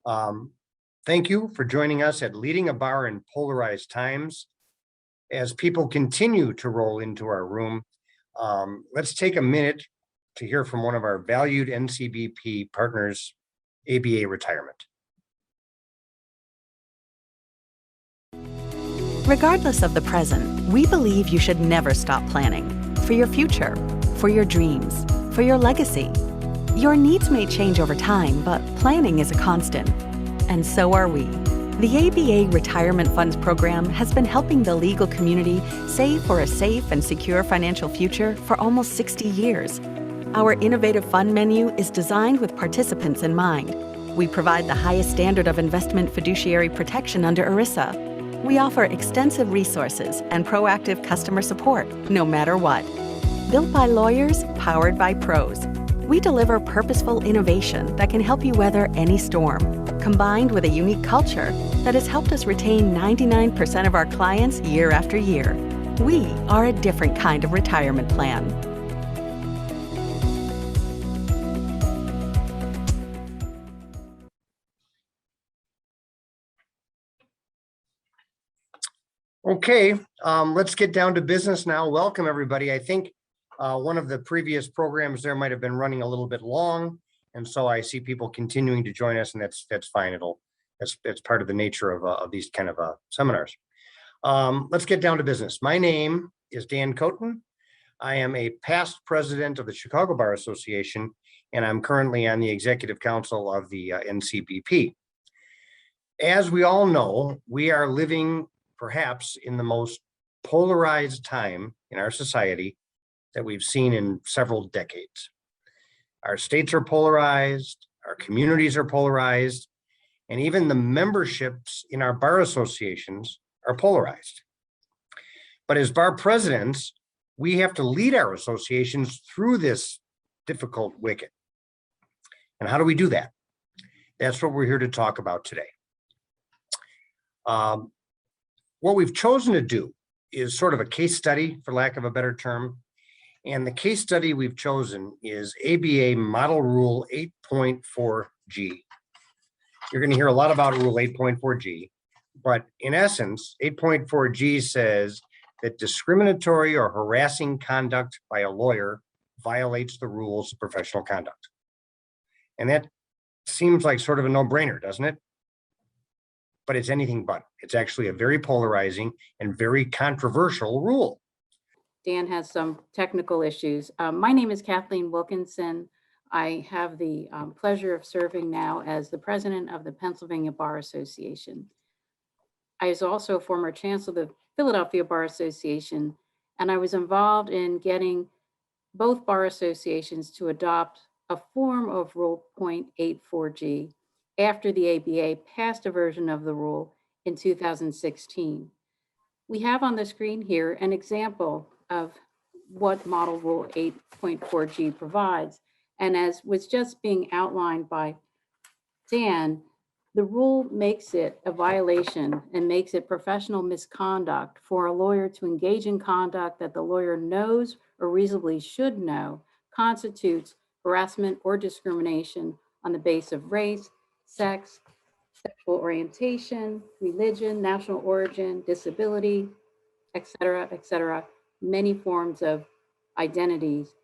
Um, Thank you for joining us at Leading a Bar in Polarized Times. As people continue to roll into our room, let's take a minute to hear from one of our valued NCBP partners, ABA Retirement. Regardless of the present, we believe you should never stop planning for your future, for your dreams, for your legacy. Your needs may change over time, but planning is a constant. And so are we. The ABA Retirement Funds program has been helping the legal community save for a safe and secure financial future for almost 60 years. Our innovative fund menu is designed with participants in mind. We provide the highest standard of investment fiduciary protection under ERISA. We offer extensive resources and proactive customer support, no matter what. Built by lawyers, powered by pros. We deliver purposeful innovation that can help you weather any storm, combined with a unique culture that has helped us retain 99% of our clients year after year. We are a different kind of retirement plan. Okay, let's get down to business now. Welcome, everybody. I think one of the previous programs there might have been running a little bit long, and so I see people continuing to join us, and that's fine. That's part of the nature of these kind of seminars. Let's get down to business. My name is Dan Coten. I am a past president of the Chicago Bar Association, and I'm currently on the executive council of the NCBP. As we all know, we are living perhaps in the most polarized time in our society that we've seen in several decades. Our states are polarized, our communities are polarized, and even the memberships in our bar associations are polarized. But as bar presidents, we have to lead our associations through this difficult wicket. And how do we do that? That's what we're here to talk about today. What we've chosen to do is sort of a case study, for lack of a better term. And the case study we've chosen is ABA Model Rule 8.4G. You're going to hear a lot about Rule 8.4G, but in essence, 8.4G says that discriminatory or harassing conduct by a lawyer violates the rules of professional conduct. And that seems like sort of a no-brainer, doesn't it? But it's anything but. It's actually a very polarizing and very controversial rule. Dan has some technical issues. My name is Kathleen Wilkinson. I have the pleasure of serving now as the president of the Pennsylvania Bar Association. I was also a former chancellor of the Philadelphia Bar Association, and I was involved in getting both bar associations to adopt a form of Rule 8.4G after the ABA passed a version of the rule in 2016. We have on the screen here an example of what Model Rule 8.4G provides. And as was just being outlined by Dan, the rule makes it a violation and makes it professional misconduct for a lawyer to engage in conduct that the lawyer knows or reasonably should know constitutes harassment or discrimination on the basis of race, sex, sexual orientation, religion, national origin, disability, et cetera, many forms of identities,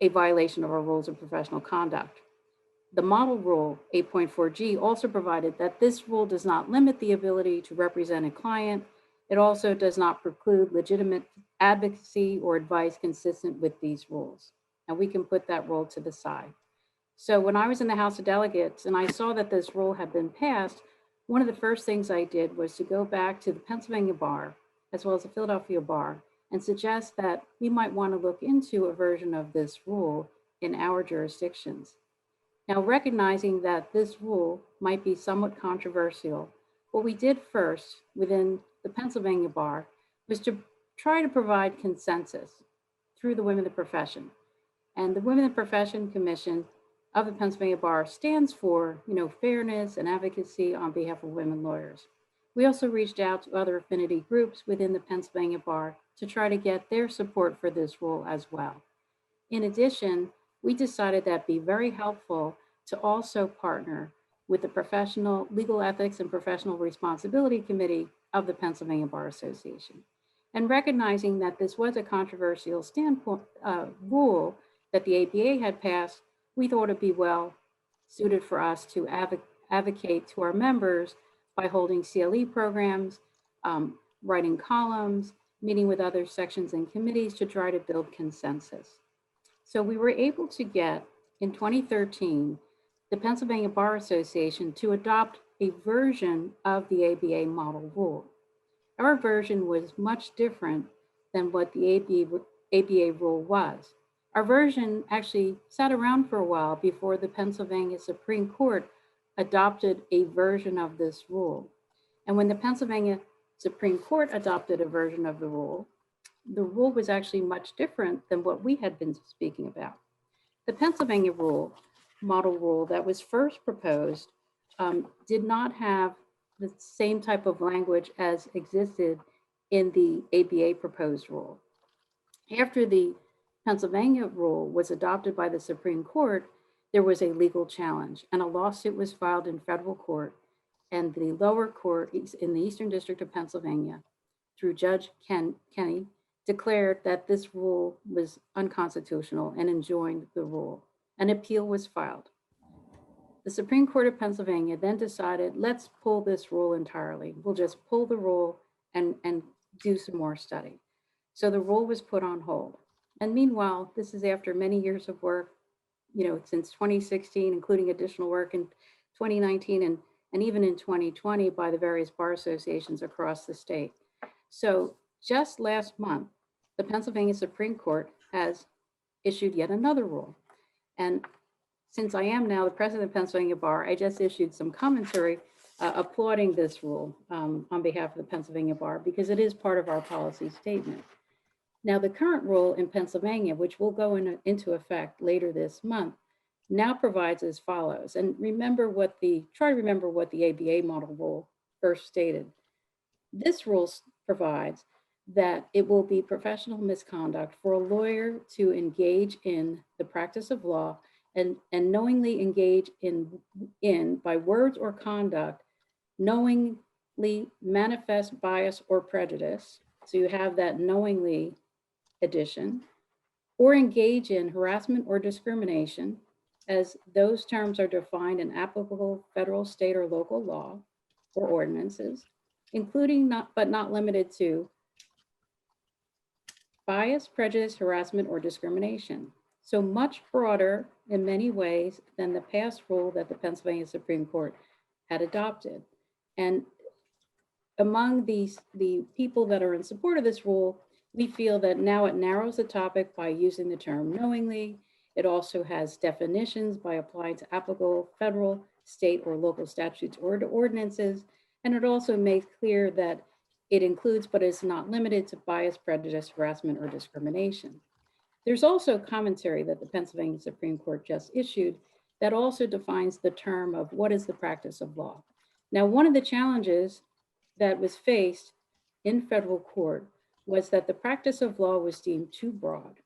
a violation of our rules of professional conduct. The Model Rule 8.4G also provided that this rule does not limit the ability to represent a client. It also does not preclude legitimate advocacy or advice consistent with these rules. And we can put that rule to the side. So when I was in the House of Delegates and I saw that this rule had been passed, one of the first things I did was to go back to the Pennsylvania Bar, as well as the Philadelphia Bar, and suggest that we might want to look into a version of this rule in our jurisdictions. Now, recognizing that this rule might be somewhat controversial, what we did first within the Pennsylvania Bar was to try to provide consensus through the Women of the Profession. And the Women of the Profession Commission of the Pennsylvania Bar stands for, fairness and advocacy on behalf of women lawyers. We also reached out to other affinity groups within the Pennsylvania Bar to try to get their support for this rule as well. In addition, we decided that it'd be very helpful to also partner with the Professional Legal Ethics and Professional Responsibility Committee of the Pennsylvania Bar Association. And recognizing that this was a controversial standpoint rule that the ABA had passed, we thought it'd be well suited for us to advocate to our members by holding CLE programs, writing columns, meeting with other sections and committees to try to build consensus. So we were able to get, in 2013, the Pennsylvania Bar Association to adopt a version of the ABA model rule. Our version was much different than what the ABA rule was. Our version actually sat around for a while before the Pennsylvania Supreme Court adopted a version of this rule. And when the Pennsylvania Supreme Court adopted a version of the rule was actually much different than what we had been speaking about. The Pennsylvania model rule that was first proposed did not have the same type of language as existed in the ABA proposed rule. After the Pennsylvania rule was adopted by the Supreme Court, there was a legal challenge and a lawsuit was filed in federal court, and the lower court in the Eastern District of Pennsylvania, through Judge Kenny, declared that this rule was unconstitutional and enjoined the rule. An appeal was filed. The Supreme Court of Pennsylvania then decided, let's pull this rule entirely. We'll just pull the rule and do some more study. So the rule was put on hold. And meanwhile, this is after many years of work, since 2016, including additional work in 2019 and even in 2020 by the various bar associations across the state. So just last month, the Pennsylvania Supreme Court has issued yet another rule. And since I am now the president of Pennsylvania Bar, I just issued some commentary applauding this rule on behalf of the Pennsylvania Bar because it is part of our policy statement. Now, the current rule in Pennsylvania, which will go into effect later this month, now provides as follows. And try to remember what the ABA model rule first stated. This rule provides that it will be professional misconduct for a lawyer to engage in the practice of law and knowingly engage in by words or conduct, knowingly manifest bias or prejudice. So you have that knowingly addition, or engage in harassment or discrimination, as those terms are defined in applicable federal, state, or local law or ordinances, including but not limited to bias, prejudice, harassment, or discrimination. So much broader in many ways than the past rule that the Pennsylvania Supreme Court had adopted. And among the people that are in support of this rule, we feel that now it narrows the topic by using the term knowingly. It also has definitions by applying to applicable federal, state, or local statutes or ordinances. And it also makes clear that it includes, but is not limited to, bias, prejudice, harassment, or discrimination. There's also commentary that the Pennsylvania Supreme Court just issued that also defines the term of what is the practice of law. Now, one of the challenges that was faced in federal court was that the practice of law was deemed too broad.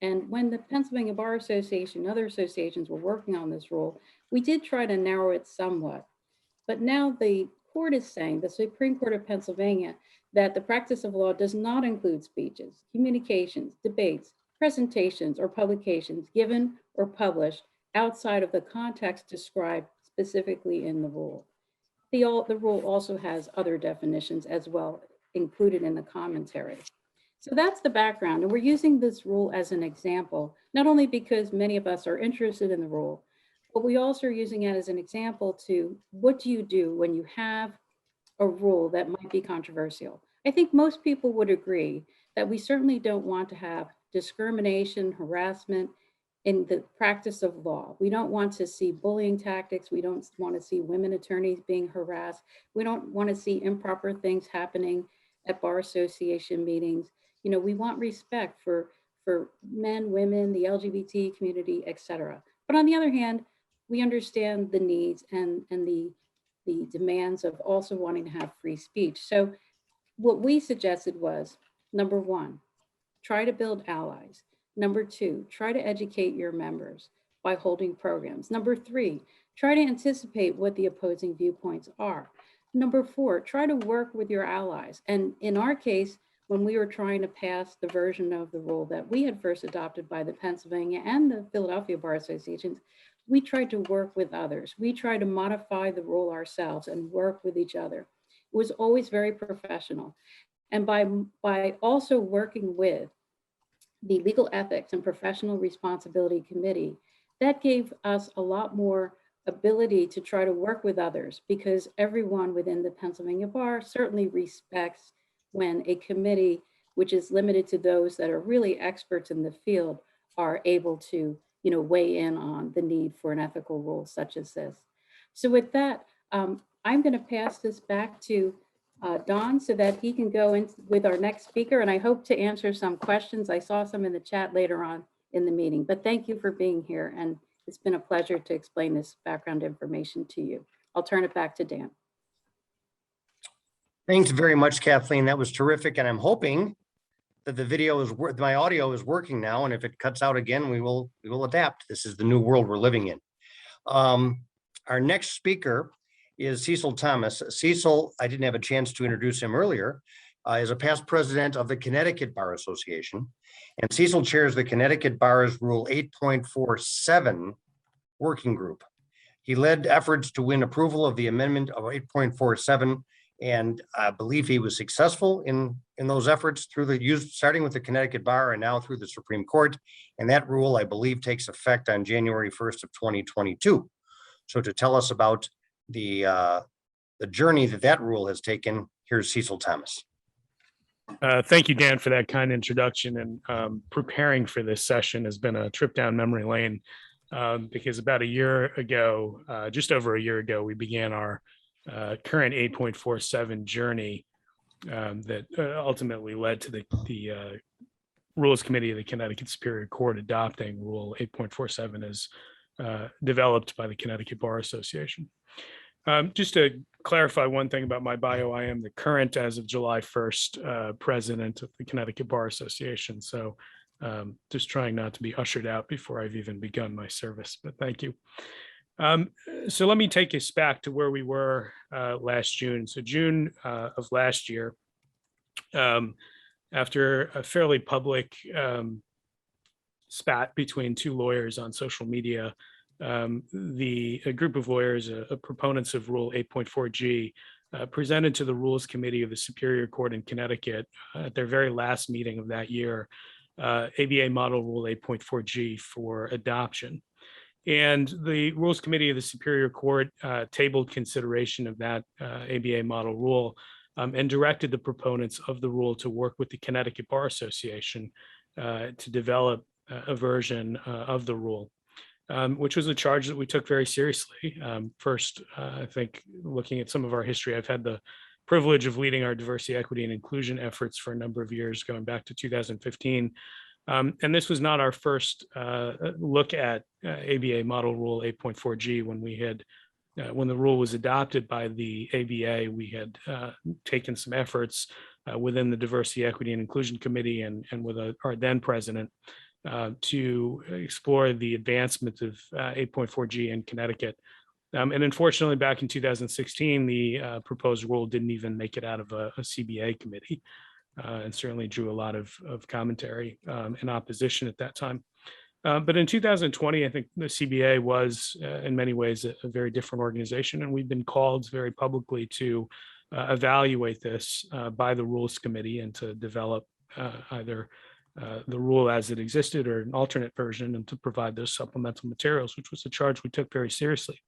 And when the Pennsylvania Bar Association and other associations were working on this rule, we did try to narrow it somewhat. But now the court is saying, the Supreme Court of Pennsylvania, that the practice of law does not include speeches, communications, debates, presentations, or publications given or published outside of the context described specifically in the rule. The rule also has other definitions as well included in the commentary. So that's the background. And we're using this rule as an example, not only because many of us are interested in the rule, but we also are using it as an example to what do you do when you have a rule that might be controversial. I think most people would agree that we certainly don't want to have discrimination, harassment in the practice of law. We don't want to see bullying tactics. We don't want to see women attorneys being harassed. We don't want to see improper things happening at bar association meetings. We want respect for men, women, the LGBT community, et cetera. But on the other hand, we understand the needs and the demands of also wanting to have free speech. So what we suggested was, number one, try to build allies. Number two, try to educate your members by holding programs. Number 3, try to anticipate what the opposing viewpoints are. Number 4, try to work with your allies. And in our case, when we were trying to pass the version of the rule that we had first adopted by the Pennsylvania and the Philadelphia Bar Associations, we tried to work with others. We tried to modify the rule ourselves and work with each other. It was always very professional. And by also working with the Legal Ethics and Professional Responsibility Committee, that gave us a lot more ability to try to work with others, because everyone within the Pennsylvania Bar certainly respects when a committee, which is limited to those that are really experts in the field, are able to, weigh in on the need for an ethical rule such as this. So with that, I'm going to pass this back to Don so that he can go in with our next speaker, and I hope to answer some questions. I saw some in the chat later on in the meeting, but thank you for being here, and it's been a pleasure to explain this background information to you. I'll turn it back to Dan. Thanks very much, Kathleen. That was terrific, and I'm hoping that the video is, my audio is working now, and if it cuts out again, we will adapt. This is the new world we're living in. Our next speaker is Cecil Thomas. Cecil, I didn't have a chance to introduce him earlier, is a past president of the Connecticut Bar Association. And Cecil chairs the Connecticut Bar's Rule 8.47 working group. He led efforts to win approval of the amendment of 8.47, and I believe he was successful in those efforts through starting with the Connecticut Bar and now through the Supreme Court. And that rule, I believe, takes effect on January 1st of 2022. So to tell us about the journey that rule has taken, here's Cecil Thomas. Thank you, Dan, for that kind introduction. And preparing for this session has been a trip down memory lane because about a year ago, just over a year ago, we began our current 8.47 journey that ultimately led to the Rules Committee of the Connecticut Superior Court adopting Rule 8.47 as developed by the Connecticut Bar Association. Just to clarify one thing about my bio, I am the current, as of July 1st, president of the Connecticut Bar Association. So just trying not to be ushered out before I've even begun my service, but thank you. So let me take us back to where we were last June. So June of last year, after a fairly public spat between two lawyers on social media, a group of lawyers, proponents of Rule 8.4G, presented to the Rules Committee of the Superior Court in Connecticut at their very last meeting of that year, ABA Model Rule 8.4G for adoption. And the Rules Committee of the Superior Court tabled consideration of that ABA Model Rule and directed the proponents of the rule to work with the Connecticut Bar Association to develop a version of the rule, which was a charge that we took very seriously. First, I think looking at some of our history, I've had the privilege of leading our diversity, equity, and inclusion efforts for a number of years, going back to 2015. And this was not our first look at ABA Model Rule 8.4G. When the rule was adopted by the ABA, we had taken some efforts within the Diversity, Equity, and Inclusion Committee and with our then president to explore the advancement of 8.4G in Connecticut. And unfortunately, back in 2016, the proposed rule didn't even make it out of a CBA committee. And certainly drew a lot of commentary and opposition at that time. But in 2020, I think the CBA was in many ways a very different organization, and we've been called very publicly to evaluate this by the Rules Committee and to develop either the rule as it existed or an alternate version, and to provide those supplemental materials, which was a charge we took very seriously.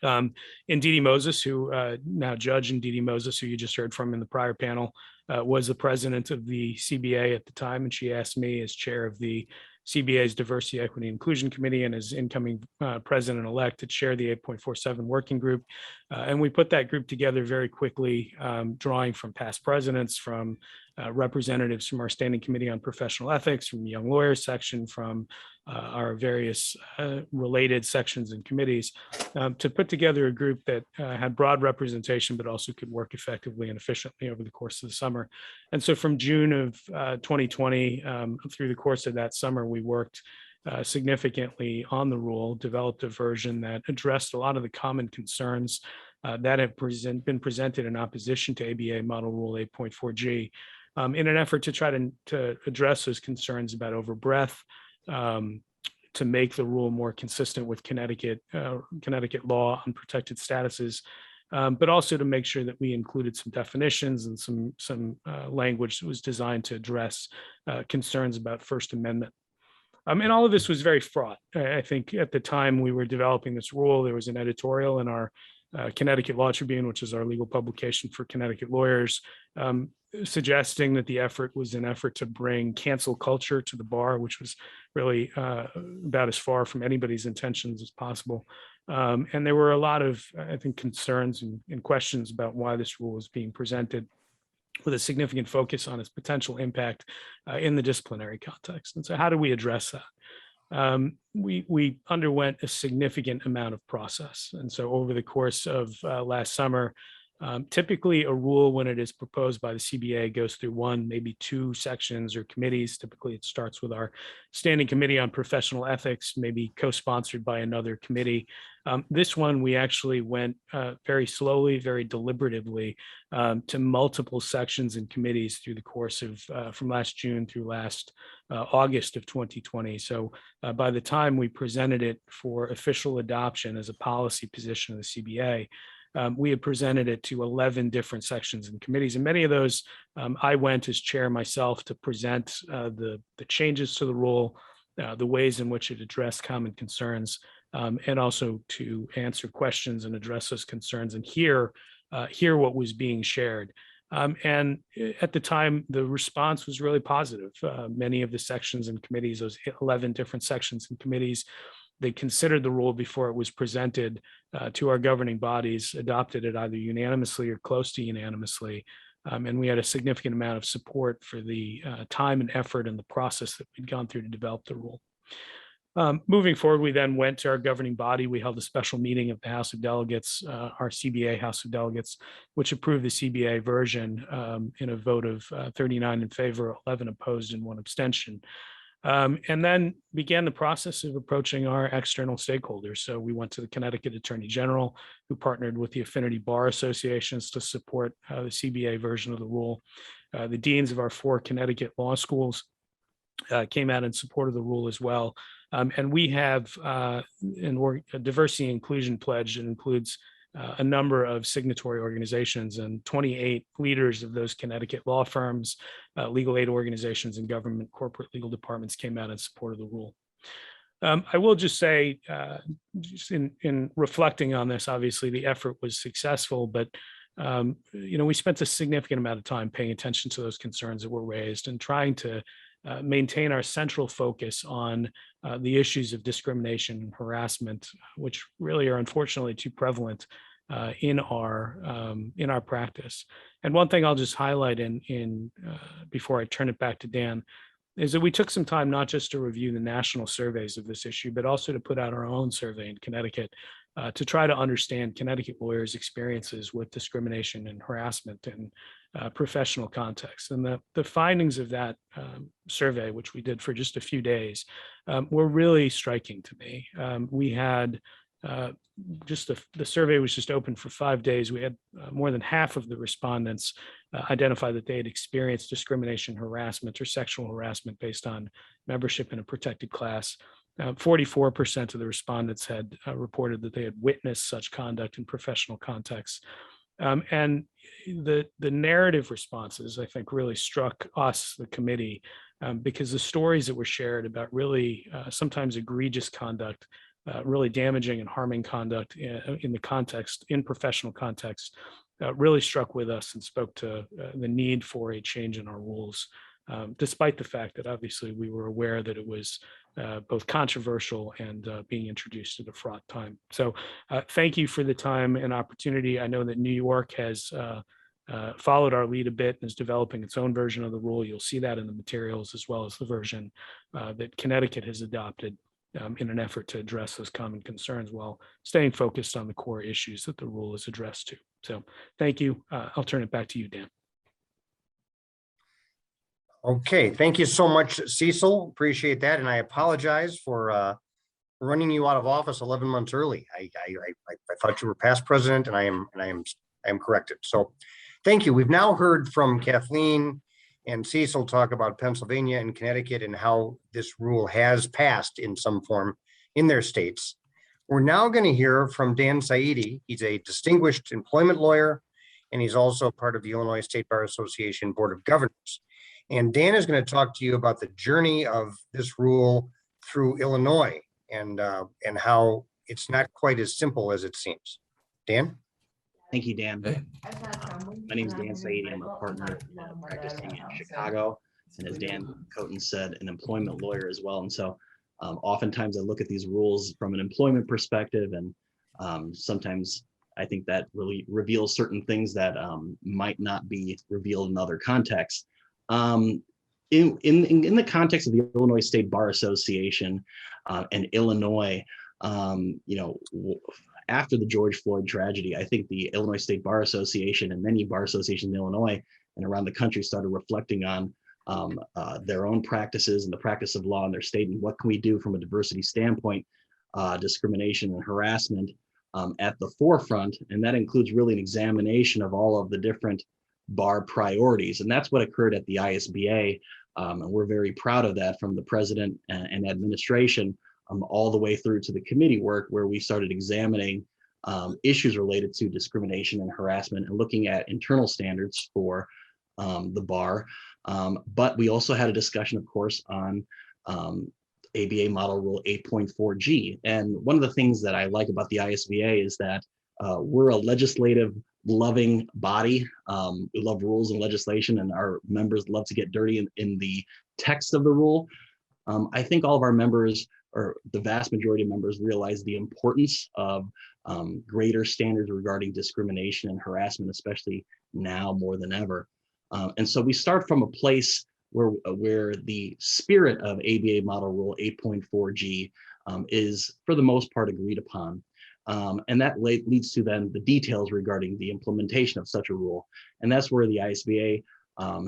Ndidi Moses, who now Judge Ndidi Moses, who you just heard from in the prior panel, was the president of the CBA at the time, and she asked me as chair of the CBA's Diversity, Equity, and Inclusion Committee and as incoming president-elect to chair the 8.47 working group. And we put that group together very quickly, drawing from past presidents, from representatives from our Standing Committee on Professional Ethics, from the Young Lawyers section, from our various related sections and committees, to put together a group that had broad representation, but also could work effectively and efficiently over the course of the summer. And so from June of 2020 through the course of that summer, we worked significantly on the rule, developed a version that addressed a lot of the common concerns that have been presented in opposition to ABA Model Rule 8.4G, in an effort to try to address those concerns about overbreadth, to make the rule more consistent with Connecticut law on protected statuses, but also to make sure that we included some definitions and some language that was designed to address concerns about First Amendment. And all of this was very fraught. I think at the time we were developing this rule, there was an editorial in our Connecticut Law Tribune, which is our legal publication for Connecticut lawyers, suggesting that the effort was an effort to bring cancel culture to the bar, which was really about as far from anybody's intentions as possible. And there were a lot of, I think, concerns and questions about why this rule was being presented, with a significant focus on its potential impact in the disciplinary context. And so how do we address that? We underwent a significant amount of process. And so over the course of last summer, typically a rule, when it is proposed by the CBA, goes through one, maybe two sections or committees. Typically it starts with our Standing Committee on Professional Ethics, maybe co-sponsored by another committee. This one, we actually went very slowly, very deliberatively to multiple sections and committees through the course of from last June through last August of 2020. So by the time we presented it for official adoption as a policy position of the CBA, we had presented it to 11 different sections and committees, and many of those I went as chair myself to present the changes to the rule, the ways in which it addressed common concerns, and also to answer questions and address those concerns and hear what was being shared. And at the time, the response was really positive. Many of the sections and committees, those 11 different sections and committees, they considered the rule before it was presented to our governing bodies, adopted it either unanimously or close to unanimously. And we had a significant amount of support for the time and effort and the process that we'd gone through to develop the rule. Moving forward, we then went to our governing body. We held a special meeting of the House of Delegates, our CBA House of Delegates, which approved the CBA version in a vote of 39 in favor, 11 opposed, and 1 abstention. And then began the process of approaching our external stakeholders. So we went to the Connecticut Attorney General, who partnered with the affinity bar associations to support the CBA version of the rule. The deans of our 4 Connecticut law schools came out in support of the rule as well. And we have a diversity and inclusion pledge that includes a number of signatory organizations, and 28 leaders of those Connecticut law firms, legal aid organizations, and government corporate legal departments came out in support of the rule. I will just say, just in reflecting on this, obviously the effort was successful, but we spent a significant amount of time paying attention to those concerns that were raised and trying to maintain our central focus on the issues of discrimination and harassment, which really are unfortunately too prevalent in our practice. And one thing I'll just highlight before I turn it back to Dan is that we took some time not just to review the national surveys of this issue, but also to put out our own survey in Connecticut to try to understand Connecticut lawyers' experiences with discrimination and harassment in professional context. And the findings of that survey, which we did for just a few days, were really striking to me. We had the survey was just open for 5 days. We had more than half of the respondents identify that they had experienced discrimination, harassment, or sexual harassment based on membership in a protected class. 44% of the respondents had reported that they had witnessed such conduct in professional contexts. And the narrative responses, I think, really struck us, the committee, because the stories that were shared about really sometimes egregious conduct, really damaging and harming conduct in professional context, really struck with us and spoke to the need for a change in our rules, despite the fact that obviously we were aware that it was both controversial and being introduced at a fraught time. So thank you for the time and opportunity. I know that New York has followed our lead a bit and is developing its own version of the rule. You'll see that in the materials, as well as the version that Connecticut has adopted in an effort to address those common concerns while staying focused on the core issues that the rule is addressed to. So thank you. I'll turn it back to you, Dan. Okay, thank you so much, Cecil. Appreciate that. And I apologize for running you out of office 11 months early. I thought you were past president, and I am corrected. So thank you. We've now heard from Kathleen and Cecil talk about Pennsylvania and Connecticut and how this rule has passed in some form in their states. We're now going to hear from Dan Saidi. He's a distinguished employment lawyer, and he's also part of the Illinois State Bar Association Board of Governors. And Dan is going to talk to you about the journey of this rule through Illinois and how it's not quite as simple as it seems. Dan? Thank you, Dan. My name is Dan Saidi. I'm a partner practicing in Chicago. And as Dan Coton said, an employment lawyer as well. And so oftentimes I look at these rules from an employment perspective, and sometimes I think that really reveals certain things that might not be revealed in other contexts. In the context of the Illinois State Bar Association and Illinois, after the George Floyd tragedy, I think the Illinois State Bar Association and many bar associations in Illinois and around the country started reflecting on their own practices and the practice of law in their state, and what can we do from a diversity standpoint, discrimination and harassment at the forefront. And that includes really an examination of all of the different bar priorities. And that's what occurred at the ISBA. And we're very proud of that, from the president and administration all the way through to the committee work, where we started examining issues related to discrimination and harassment and looking at internal standards for the bar. But we also had a discussion, of course, on ABA Model Rule 8.4G. And one of the things that I like about the ISBA is that we're a legislative loving body. We love rules and legislation, and our members love to get dirty in the text of the rule. I think all of our members, or the vast majority of members, realize the importance of greater standards regarding discrimination and harassment, especially now more than ever. And so we start from a place where the spirit of ABA Model Rule 8.4G is, for the most part, agreed upon. And that leads to then the details regarding the implementation of such a rule. And that's where the ISBA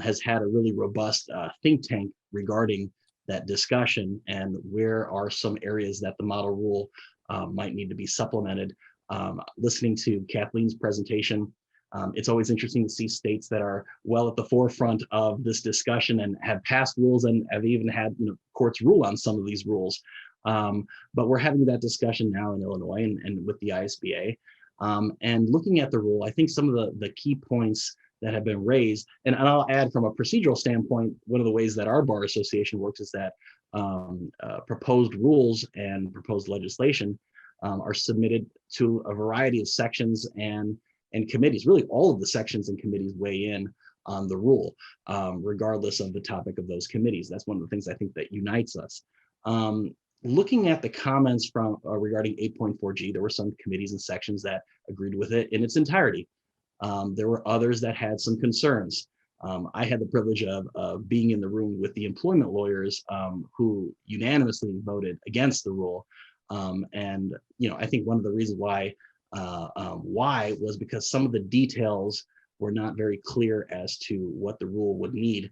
has had a really robust think tank regarding that discussion, and where are some areas that the model rule might need to be supplemented. Listening to Kathleen's presentation, it's always interesting to see states that are well at the forefront of this discussion and have passed rules and have even had courts rule on some of these rules. But we're having that discussion now in Illinois and with the ISBA. And looking at the rule, I think some of the key points that have been raised, and I'll add, from a procedural standpoint, one of the ways that our bar association works is that proposed rules and proposed legislation are submitted to a variety of sections and committees. Really, all of the sections and committees weigh in on the rule, regardless of the topic of those committees. That's one of the things I think that unites us. Looking at the comments from regarding 8.4G, there were some committees and sections that agreed with it in its entirety. There were others that had some concerns. I had the privilege of being in the room with the employment lawyers who unanimously voted against the rule. And I think one of the reasons why was because some of the details were not very clear as to what the rule would need,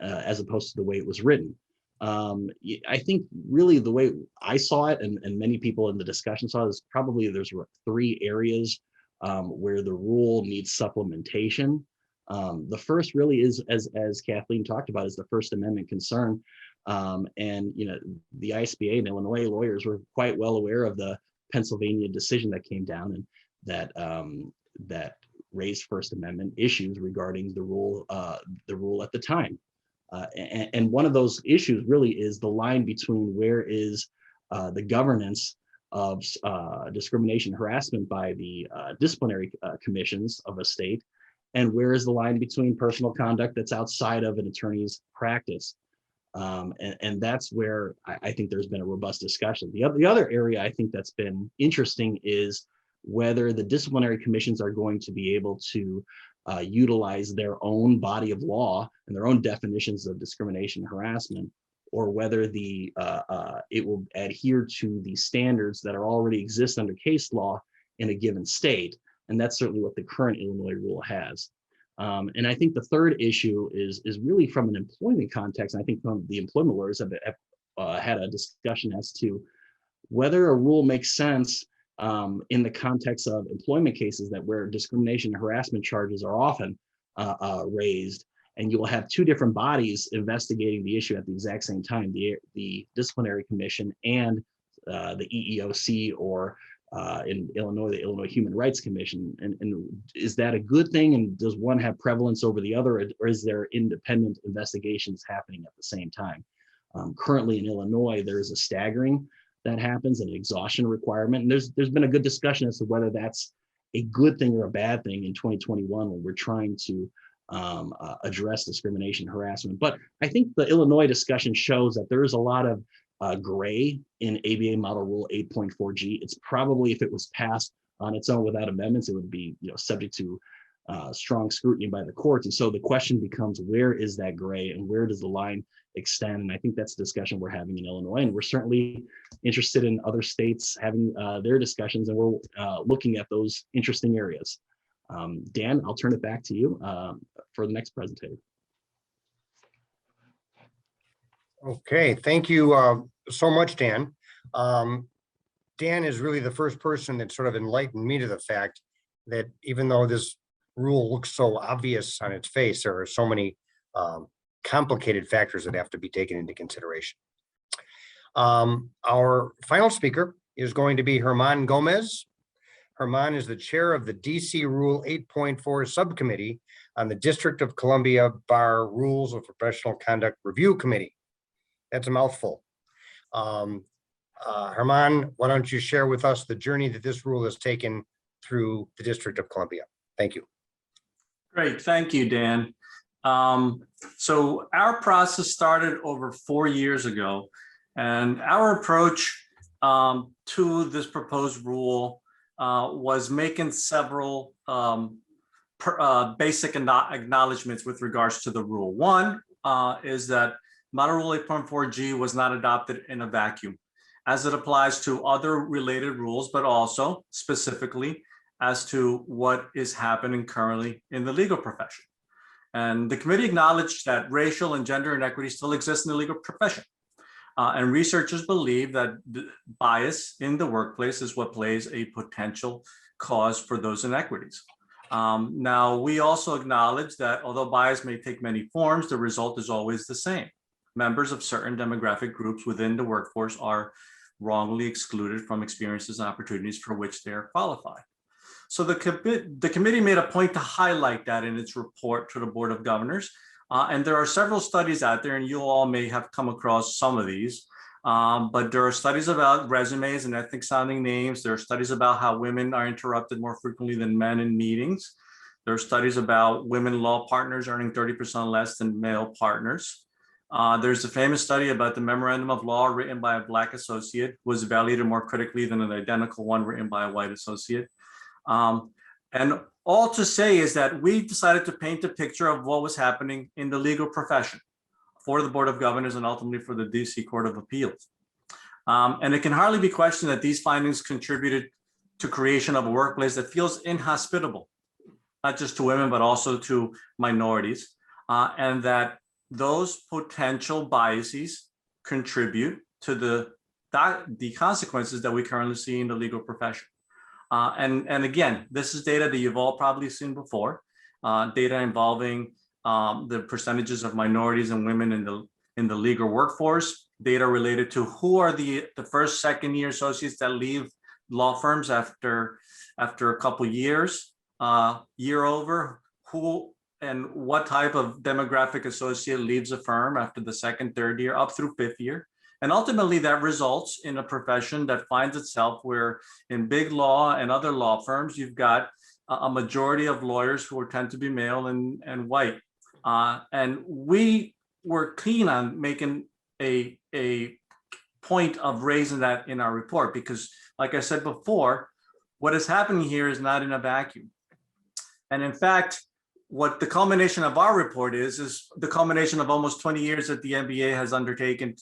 as opposed to the way it was written. I think really the way I saw it, and many people in the discussion saw it, is probably there's 3 areas where the rule needs supplementation. The first really is, as Kathleen talked about, is the First Amendment concern. And the ISBA and Illinois lawyers were quite well aware of the Pennsylvania decision that came down, and that raised First Amendment issues regarding the rule at the time. And one of those issues really is the line between where is the governance of discrimination, harassment by the disciplinary commissions of a state, and where is the line between personal conduct that's outside of an attorney's practice. And that's where I think there's been a robust discussion. The other area I think that's been interesting is whether the disciplinary commissions are going to be able to utilize their own body of law and their own definitions of discrimination and harassment, or whether it will adhere to the standards that already exist under case law in a given state. And that's certainly what the current Illinois rule has. And I think the third issue is really from an employment context. And I think from the employment lawyers have had a discussion as to whether a rule makes sense in the context of employment cases that where discrimination and harassment charges are often raised, and you will have two different bodies investigating the issue at the exact same time, the disciplinary commission and the EEOC, or in Illinois, the Illinois Human Rights Commission. And is that a good thing? And does one have prevalence over the other, or is there independent investigations happening at the same time? Currently in Illinois, there's a staggering that happens, an exhaustion requirement. And there's been a good discussion as to whether that's a good thing or a bad thing in 2021 when we're trying to address discrimination and harassment. But I think the Illinois discussion shows that there is a lot of gray in ABA Model Rule 8.4G. It's probably, if it was passed on its own without amendments, it would be subject to strong scrutiny by the courts. And so the question becomes, where is that gray and where does the line extend? And I think that's a discussion we're having in Illinois, and we're certainly interested in other states having their discussions, and we're looking at those interesting areas. Dan, I'll turn it back to you for the next presentation. Okay, thank you so much, Dan. Dan is really the first person that sort of enlightened me to the fact that even though this rule looks so obvious on its face, there are so many complicated factors that have to be taken into consideration. Our final speaker is going to be Germán Gomez. Germán is the chair of the DC Rule 8.4 Subcommittee on the District of Columbia Bar Rules of Professional Conduct Review Committee. That's a mouthful. Germán, why don't you share with us the journey that this rule has taken through the District of Columbia? Thank you. Great, thank you, Dan. So our process started over 4 years ago, and our approach to this proposed rule was making several basic acknowledgments with regards to the rule. One is that Model Rule 8.4G was not adopted in a vacuum, as it applies to other related rules, but also specifically as to what is happening currently in the legal profession. And the committee acknowledged that racial and gender inequity still exists in the legal profession. And researchers believe that bias in the workplace is what plays a potential cause for those inequities. Now, we also acknowledge that although bias may take many forms, the result is always the same. Members of certain demographic groups within the workforce are wrongly excluded from experiences and opportunities for which they are qualified. So the committee made a point to highlight that in its report to the Board of Governors. And there are several studies out there, and you all may have come across some of these, but there are studies about resumes and ethnic sounding names. There are studies about how women are interrupted more frequently than men in meetings. There are studies about women law partners earning 30% less than male partners. There's a famous study about the memorandum of law written by a Black associate was evaluated more critically than an identical one written by a white associate. And all to say is that we decided to paint a picture of what was happening in the legal profession for the Board of Governors and ultimately for the DC Court of Appeals. And it can hardly be questioned that these findings contributed to creation of a workplace that feels inhospitable, not just to women, but also to minorities, and that those potential biases contribute to the consequences that we currently see in the legal profession. And again, this is data that you've all probably seen before, data involving the percentages of minorities and women in the legal workforce, data related to who are the first, second year associates that leave law firms after a couple years, year over, who and what type of demographic associate leaves a firm after the second, third year, up through fifth year. And ultimately that results in a profession that finds itself where in big law and other law firms, you've got a majority of lawyers who tend to be male and white. And we were keen on making a point of raising that in our report, because like I said before, what is happening here is not in a vacuum. And in fact, what the culmination of our report is the culmination of almost 20 years that the NBA has undertaken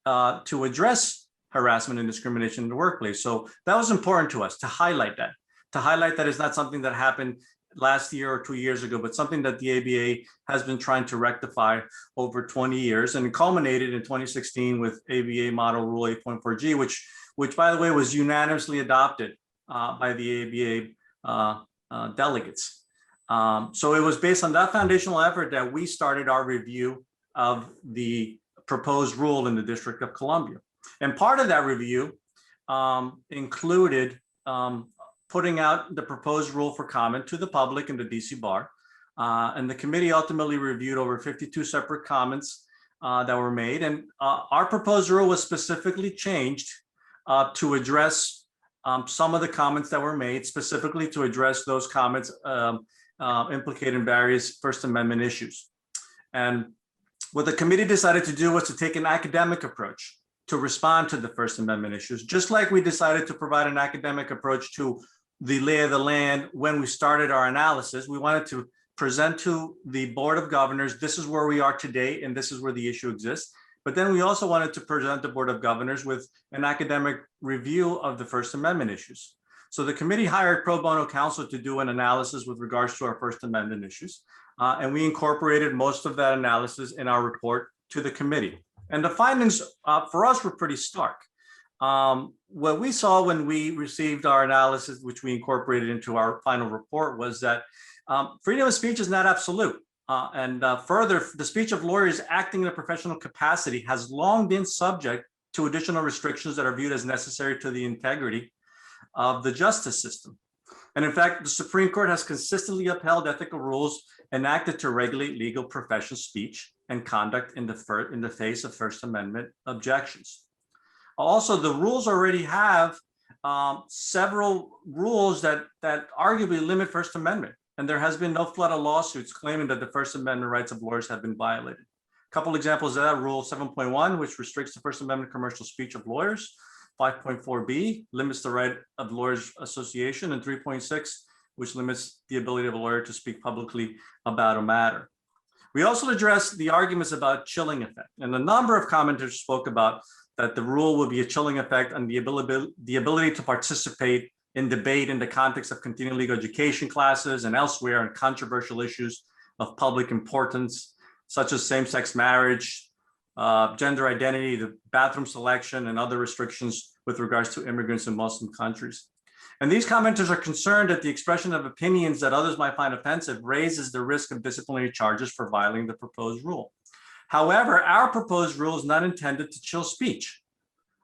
to address harassment and discrimination in the workplace. So that was important to us to highlight that it's not something that happened last year or 2 years ago, but something that the ABA has been trying to rectify over 20 years, and it culminated in 2016 with ABA Model Rule 8.4G, which by the way was unanimously adopted by the ABA delegates. So it was based on that foundational effort that we started our review of the proposed rule in the District of Columbia. And part of that review included putting out the proposed rule for comment to the public in the DC Bar. And the committee ultimately reviewed over 52 separate comments that were made. And our proposed rule was specifically changed to address some of the comments that were made, specifically to address those comments implicating various First Amendment issues. And what the committee decided to do was to take an academic approach to respond to the First Amendment issues, just like we decided to provide an academic approach to the lay of the land when we started our analysis. We wanted to present to the Board of Governors, this is where we are today, and this is where the issue exists. But then we also wanted to present the Board of Governors with an academic review of the First Amendment issues. So the committee hired pro bono counsel to do an analysis with regards to our First Amendment issues. And we incorporated most of that analysis in our report to the committee. And the findings for us were pretty stark. What we saw when we received our analysis, which we incorporated into our final report, was that freedom of speech is not absolute. Further, the speech of lawyers acting in a professional capacity has long been subject to additional restrictions that are viewed as necessary to the integrity of the justice system. And in fact, the Supreme Court has consistently upheld ethical rules enacted to regulate legal profession speech and conduct in the face of First Amendment objections. Also, the rules already have several rules that arguably limit First Amendment, and there has been no flood of lawsuits claiming that the First Amendment rights of lawyers have been violated. A couple examples of that: Rule 7.1, which restricts the First Amendment commercial speech of lawyers; 5.4b limits the right of lawyers association; and 3.6, which limits the ability of a lawyer to speak publicly about a matter. We also addressed the arguments about chilling effect, and a number of commenters spoke about that the rule would be a chilling effect on the ability to participate in debate in the context of continuing legal education classes and elsewhere on controversial issues of public importance, such as same-sex marriage, gender identity, the bathroom selection, and other restrictions with regards to immigrants in Muslim countries. And these commenters are concerned that the expression of opinions that others might find offensive raises the risk of disciplinary charges for violating the proposed rule. However, our proposed rule is not intended to chill speech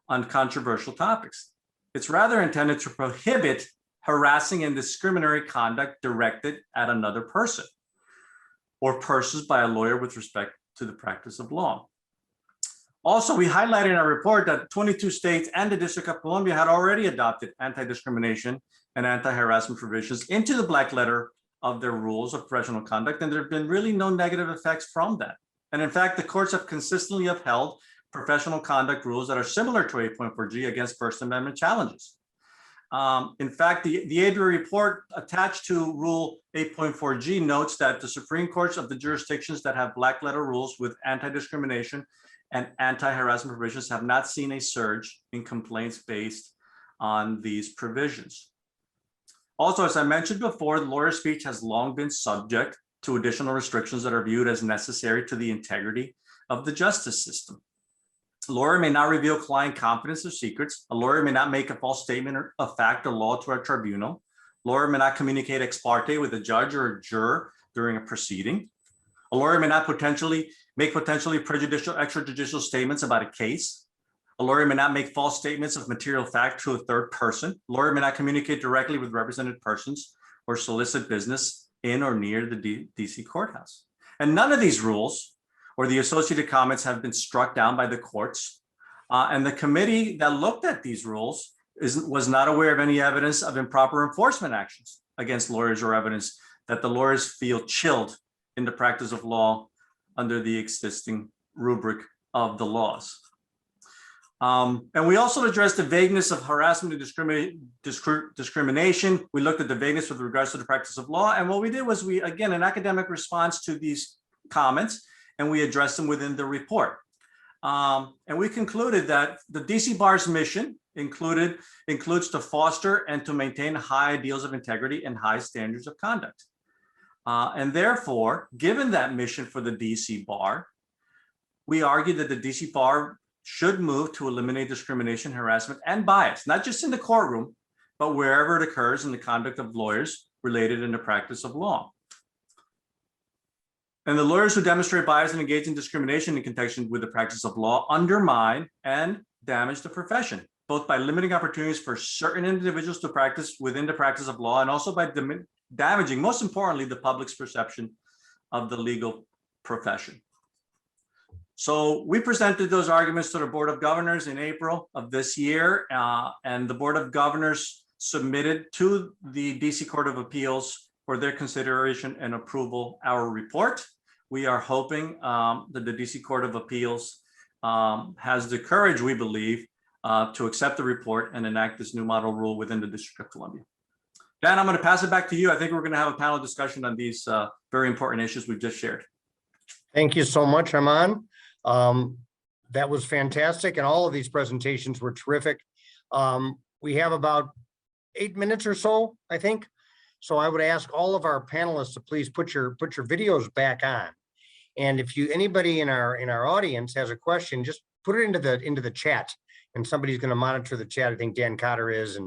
on controversial topics. It's rather intended to prohibit harassing and discriminatory conduct directed at another person or persons by a lawyer with respect to the practice of law. Also, we highlighted in our report that 22 states and the District of Columbia had already adopted anti-discrimination and anti-harassment provisions into the black letter of their rules of professional conduct, and there have been really no negative effects from that. And in fact, the courts have consistently upheld professional conduct rules that are similar to 8.4G against First Amendment challenges. In fact, the ABA report attached to Rule 8.4G notes that the Supreme Courts of the jurisdictions that have black letter rules with anti-discrimination and anti-harassment provisions have not seen a surge in complaints based on these provisions. Also, as I mentioned before, lawyer speech has long been subject to additional restrictions that are viewed as necessary to the integrity of the justice system. A lawyer may not reveal client confidence or secrets. A lawyer may not make a false statement of fact or law to a tribunal. A lawyer may not communicate ex parte with a judge or a juror during a proceeding. A lawyer may not make potentially prejudicial extrajudicial statements about a case. A lawyer may not make false statements of material fact to a third person. A lawyer may not communicate directly with represented persons or solicit business in or near the DC courthouse. And none of these rules or the associated comments have been struck down by the courts. And the committee that looked at these rules was not aware of any evidence of improper enforcement actions against lawyers or evidence that the lawyers feel chilled in the practice of law under the existing rubric of the laws. And we also addressed the vagueness of harassment and discrimination. We looked at the vagueness with regards to the practice of law. And what we did was again, an academic response to these comments, and we addressed them within the report. And we concluded that the DC Bar's mission includes to foster and to maintain high ideals of integrity and high standards of conduct. And therefore, given that mission for the DC Bar, we argue that the DC Bar should move to eliminate discrimination, harassment, and bias, not just in the courtroom, but wherever it occurs in the conduct of lawyers related in the practice of law. And the lawyers who demonstrate bias and engage in discrimination in connection with the practice of law undermine and damage the profession, both by limiting opportunities for certain individuals to practice within the practice of law and also by damaging, most importantly, the public's perception of the legal profession. So we presented those arguments to the Board of Governors in April of this year, and the Board of Governors submitted to the DC Court of Appeals for their consideration and approval our report. We are hoping that the DC Court of Appeals has the courage, we believe, to accept the report and enact this new model rule within the District of Columbia. Dan, I'm going to pass it back to you. I think we're going to have a panel discussion on these very important issues we've just shared. Thank you so much, Armand. That was fantastic, and all of these presentations were terrific. We have about 8 minutes or so, I think. So I would ask all of our panelists to please put your videos back on. And if anybody in our audience has a question, just put it into the chat, and somebody's going to monitor the chat. I think Dan Cotter is,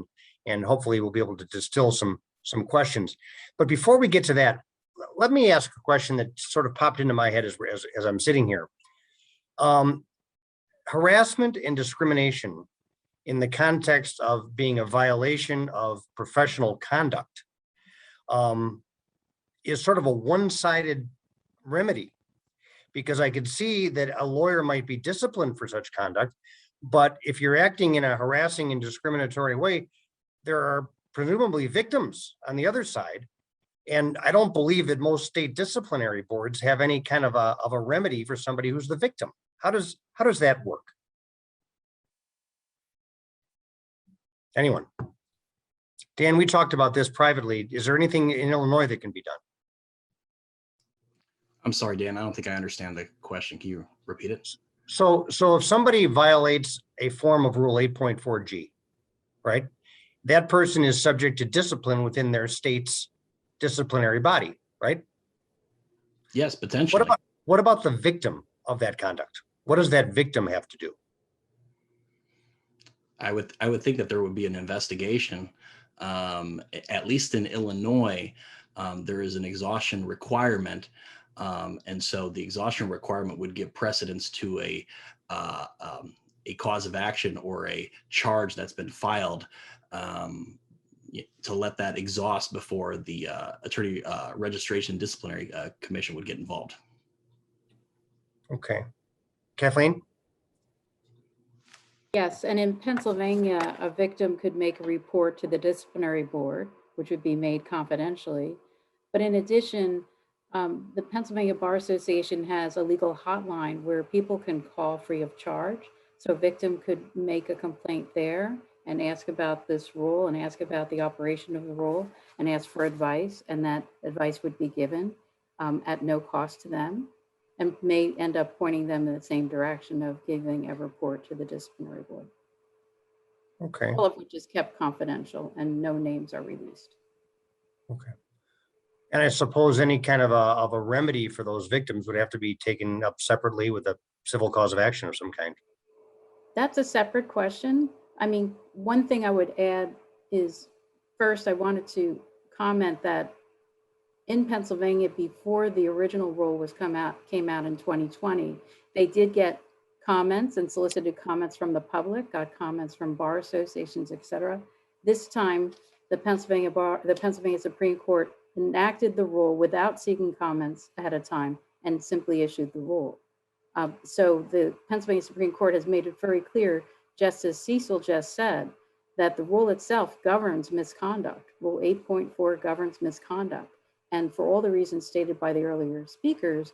and hopefully we'll be able to distill some questions. But before we get to that, let me ask a question that sort of popped into my head as I'm sitting here. Harassment and discrimination in the context of being a violation of professional conduct is sort of a one-sided remedy, because I could see that a lawyer might be disciplined for such conduct, but if you're acting in a harassing and discriminatory way, there are presumably victims on the other side. And I don't believe that most state disciplinary boards have any kind of a remedy for somebody who's the victim. How does that work? Anyone? Dan, we talked about this privately. Is there anything in Illinois that can be done? I'm sorry, Dan, I don't think I understand the question. Can you repeat it? So if somebody violates a form of Rule 8.4G, right, that person is subject to discipline within their state's disciplinary body, right? Yes, potentially. What about the victim of that conduct? What does that victim have to do? I would think that there would be an investigation. At least in Illinois, there is an exhaustion requirement. And so the exhaustion requirement would give precedence to a cause of action or a charge that's been filed, to let that exhaust before the Attorney Registration Disciplinary Commission would get involved. Okay. Kathleen? Yes, and in Pennsylvania, a victim could make a report to the disciplinary board, which would be made confidentially. But in addition, the Pennsylvania Bar Association has a legal hotline where people can call free of charge. So a victim could make a complaint there and ask about this rule and ask about the operation of the rule and ask for advice, and that advice would be given at no cost to them, and may end up pointing them in the same direction of giving a report to the disciplinary board. Okay. All of which is kept confidential and no names are released. Okay. And I suppose any kind of a remedy for those victims would have to be taken up separately with a civil cause of action of some kind. That's a separate question. I mean, one thing I would add is, first, I wanted to comment that in Pennsylvania, before the original rule came out in 2020, they did get comments and solicited comments from the public, got comments from bar associations, et cetera. This time, the Pennsylvania Supreme Court enacted the rule without seeking comments ahead of time and simply issued the rule. So the Pennsylvania Supreme Court has made it very clear, just as Cecil just said, that the rule itself governs misconduct. Rule 8.4 governs misconduct. And for all the reasons stated by the earlier speakers,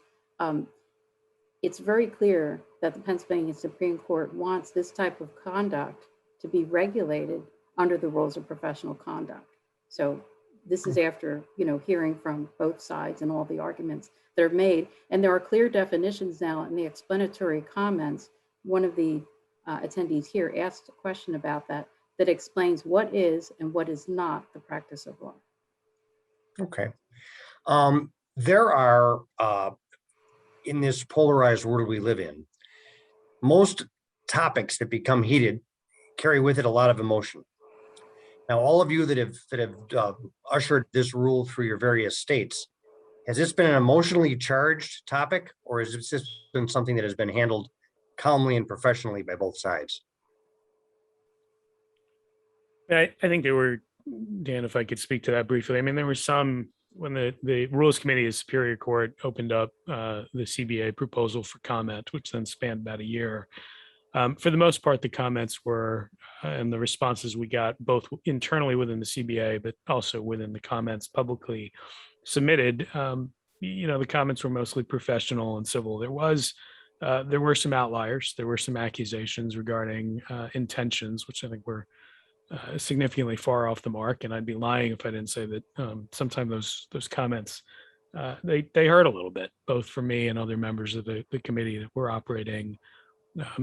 it's very clear that the Pennsylvania Supreme Court wants this type of conduct to be regulated under the rules of professional conduct. So this is after, hearing from both sides and all the arguments that are made. And there are clear definitions now in the explanatory comments. One of the attendees here asked a question about that explains what is and what is not the practice of law. Okay. There are, in this polarized world we live in, most topics that become heated carry with it a lot of emotion. Now, all of you that have ushered this rule through your various states, has this been an emotionally charged topic, or has this just been something that has been handled calmly and professionally by both sides? I think there were, Dan, if I could speak to that briefly. I mean, there were some, when the Rules Committee of Superior Court opened up the CBA proposal for comment, which then spanned about a year. For the most part, the comments were, and the responses we got both internally within the CBA, but also within the comments publicly submitted, the comments were mostly professional and civil. There were some outliers. There were some accusations regarding intentions, which I think were significantly far off the mark. And I'd be lying if I didn't say that sometimes those comments, they hurt a little bit, both for me and other members of the committee that were operating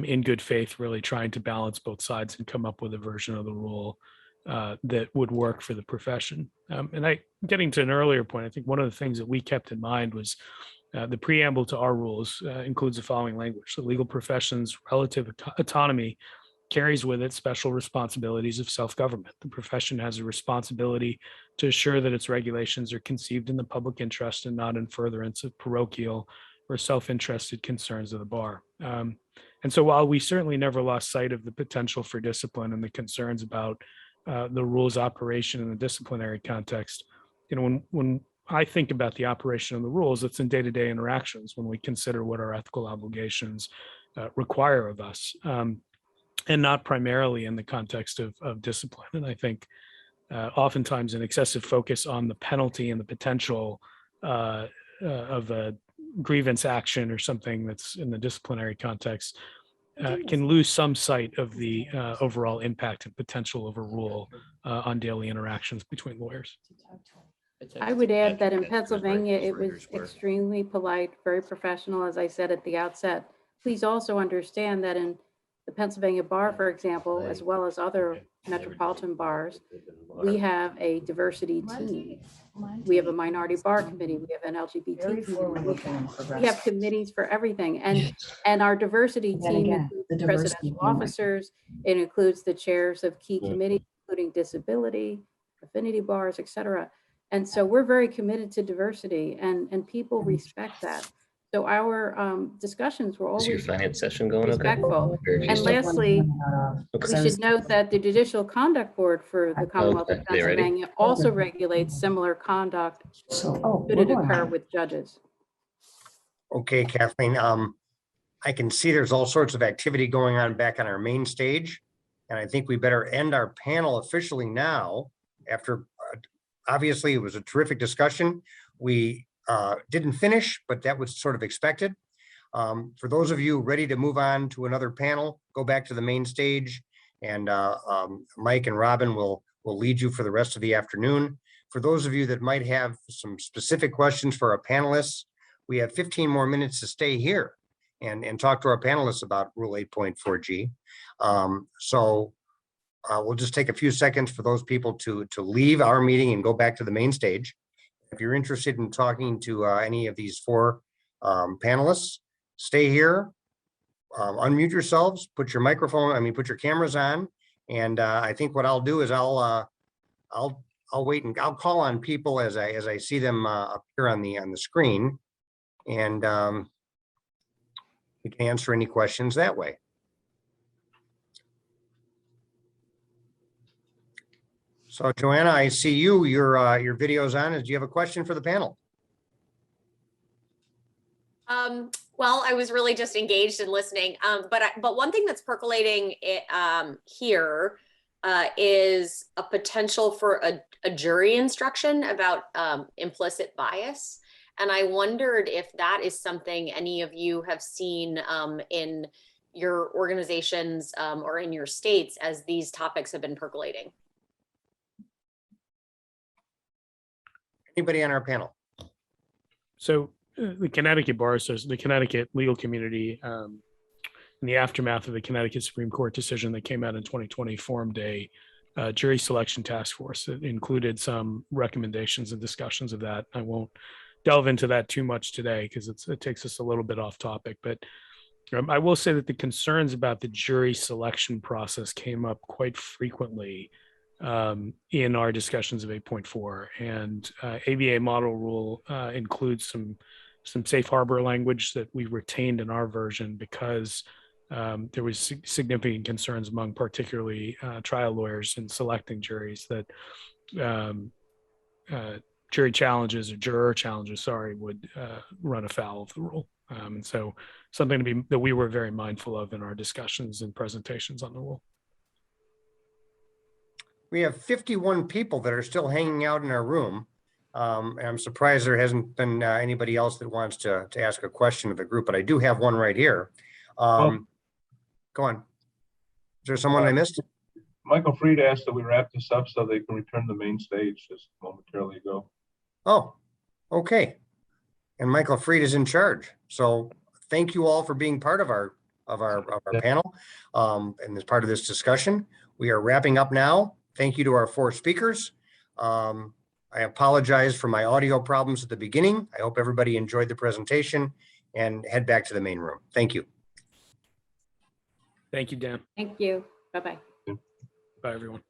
in good faith, really trying to balance both sides and come up with a version of the rule that would work for the profession. Getting to an earlier point, I think one of the things that we kept in mind was the preamble to our rules includes the following language: the legal profession's relative autonomy carries with it special responsibilities of self-government. The profession has a responsibility to assure that its regulations are conceived in the public interest and not in furtherance of parochial or self-interested concerns of the bar. And so while we certainly never lost sight of the potential for discipline and the concerns about the rules operation in the disciplinary context, when I think about the operation of the rules, it's in day-to-day interactions when we consider what our ethical obligations require of us, and not primarily in the context of discipline. And I think oftentimes an excessive focus on the penalty and the potential of a grievance action or something that's in the disciplinary context can lose some sight of the overall impact and potential of a rule on daily interactions between lawyers. I would add that in Pennsylvania, it was extremely polite, very professional, as I said at the outset. Please also understand that in the Pennsylvania bar, for example, as well as other metropolitan bars, we have a diversity team. We have a minority bar committee. We have an LGBT committee. We have committees for everything. And our diversity team includes presidential officers. It includes the chairs of key committees, including disability, affinity bars, et cetera. And so we're very committed to diversity, and people respect that. So our discussions were always Is your finance session going respectful. okay? And lastly, we should note that the Judicial Conduct Board for the Commonwealth of Pennsylvania also regulates similar conduct should it occur with judges. Okay, Kathleen, I can see there's all sorts of activity going on back on our main stage. And I think we better end our panel officially now. After, obviously, it was a terrific discussion. We didn't finish, but that was sort of expected. For those of you ready to move on to another panel, go back to the main stage, and Mike and Robin will lead you for the rest of the afternoon. For those of you that might have some specific questions for our panelists, we have 15 more minutes to stay here and talk to our panelists about Rule 8.4G. So we'll just take a few seconds for those people to leave our meeting and go back to the main stage. If you're interested in talking to any of these four panelists, stay here, unmute yourselves, put your cameras on. And I think what I'll do is I'll wait and I'll call on people as I see them appear on the screen, and we can answer any questions that way. So Joanna, I see your video's on. Do you have a question for the panel? Well, I was really just engaged in listening. But one thing that's percolating here is a potential for a jury instruction about implicit bias. And I wondered if that is something any of you have seen in your organizations or in your states as these topics have been percolating. Anybody on our panel? So the Connecticut Bar Association, the Connecticut legal community, in the aftermath of the Connecticut Supreme Court decision that came out in 2020, formed a jury selection task force. It included some recommendations and discussions of that. I won't delve into that too much today because it takes us a little bit off topic, but I will say that the concerns about the jury selection process came up quite frequently in our discussions of 8.4, and ABA model rule includes some safe harbor language that we retained in our version because there was significant concerns among particularly trial lawyers in selecting juries that jury challenges or juror challenges, would run afoul of the rule. And so something that we were very mindful of in our discussions and presentations on the rule. We have 51 people that are still hanging out in our room. And I'm surprised there hasn't been anybody else that wants to ask a question of the group, but I do have one right here. Go on. Is there someone I missed? Michael Fried asked that we wrap this up so they can return to the main stage just momentarily ago. Oh, okay. And Michael Fried is in charge. So thank you all for being part of our panel and as part of this discussion. We are wrapping up now. Thank you to our 4 speakers. I apologize for my audio problems at the beginning. I hope everybody enjoyed the presentation and head back to the main room. Thank you. Thank you, Dan. Thank you. Bye-bye. Bye, everyone.